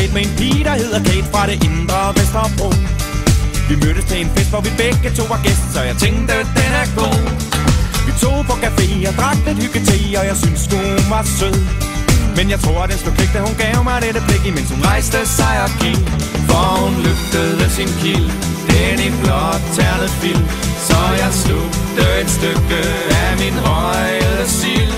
date med en pige, der hedder Kate fra det indre Vesterbro. Vi mødtes til en fest, hvor vi begge to var gæster, så jeg tænkte, den er god. Vi tog på café og drak lidt hygge-te, og jeg synes hun var sød. Men jeg tror, den slog klik, da hun gav mig dette blik, imens hun rejste sig og gik. For hun løftede sin kild, den i blåt ternet fil, så jeg slugte et stykke af min røgede sild.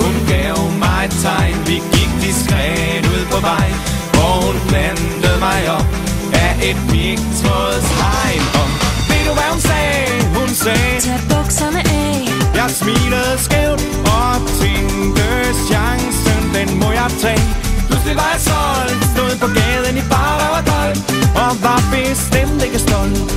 Hun gav mig et tegn, vi gik diskret ud på vej, hvor hun plantede mig op af et pigtrådshegn. Og ved du hvad hun sagde? Hun sagde: tag bukserne af. Jeg smilede skævt og tænkte, chancen den må jeg tage. Pludselig var jeg solgt, stod på gaden i bar og dold, og var bestemt ikke stolt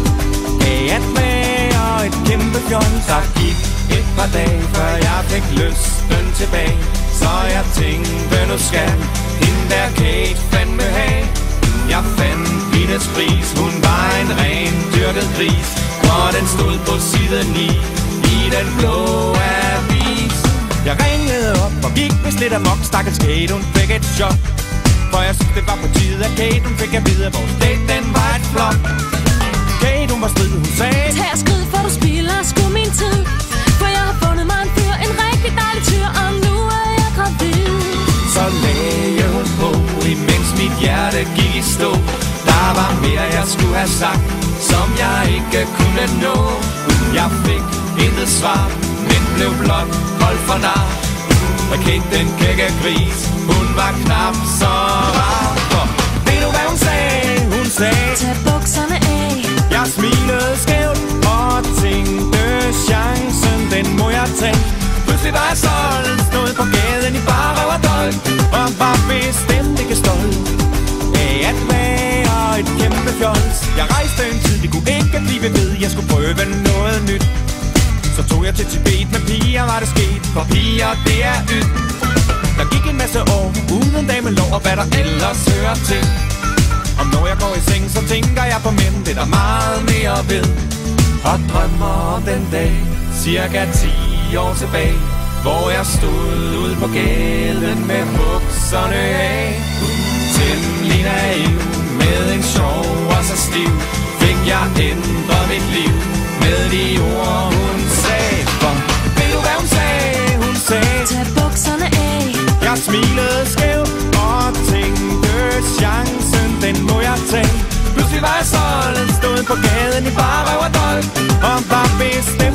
af at være et kæmpe fjold. Der gik et par dage, før jeg fik lysten tilbage, så jeg tænkte, nu skal hende der Kate fandme have. Jeg fandt hendes pris, hun var en ren dyrket gris, og den stod på side 9 i den blå avis. Jeg ringede op og gik vist lidt amok, stakkels Kate, hun fik et chok. For jeg synes det var på tide, at Kate, hun fik at vide, at vores date, den var et flop. Kate, hun var strid, hun sagde: tag og skrid, for du spilder sgu min tid, for jeg har fundet mig en fyr, en rigtig dejlig tyr, og nu er jeg gravid. Så lagde hun på, imens mit hjerte gik i stå. Der var mere jeg skulle have sagt, som jeg ikke kunne nå. Jeg fik intet svar, men blev blot holdt for nar. Og Kate, den kække gris, hun var knap så rar. For ved du hvad hun sagde? Hun sagde: tag bukserne af. Jeg smilede skævt og tænkte, chancen den må jeg tage. Pludselig var jeg solgt, stod på gaden i bar og dold, og var bestemt ikke stolt af at være et kæmpe fjols. Jeg rejste en tid, det kunne ikke blive ved, jeg skulle prøve noget nyt. Så tog jeg til Tibet med piger, var det sket, for piger det er ydt. Der gik en masse år uden damelov og hvad der ellers hører til. Og når jeg går i seng, så tænker jeg på mænd, det er der meget mere ved. Og drømmer om den dag, cirka 10 år tilbage, hvor jeg stod ude på gaden med bukserne af. Temmelig naiv, med en sjov og så stiv, fik jeg ændret mit liv med de ord hun sagde. For ved du hvad hun sagde? Hun sagde: tag bukserne af. Jeg smilede skævt og tænkte, chancen den må jeg tage. Pludselig var jeg solgt, stod på gaden i bar og dold, og var bestemt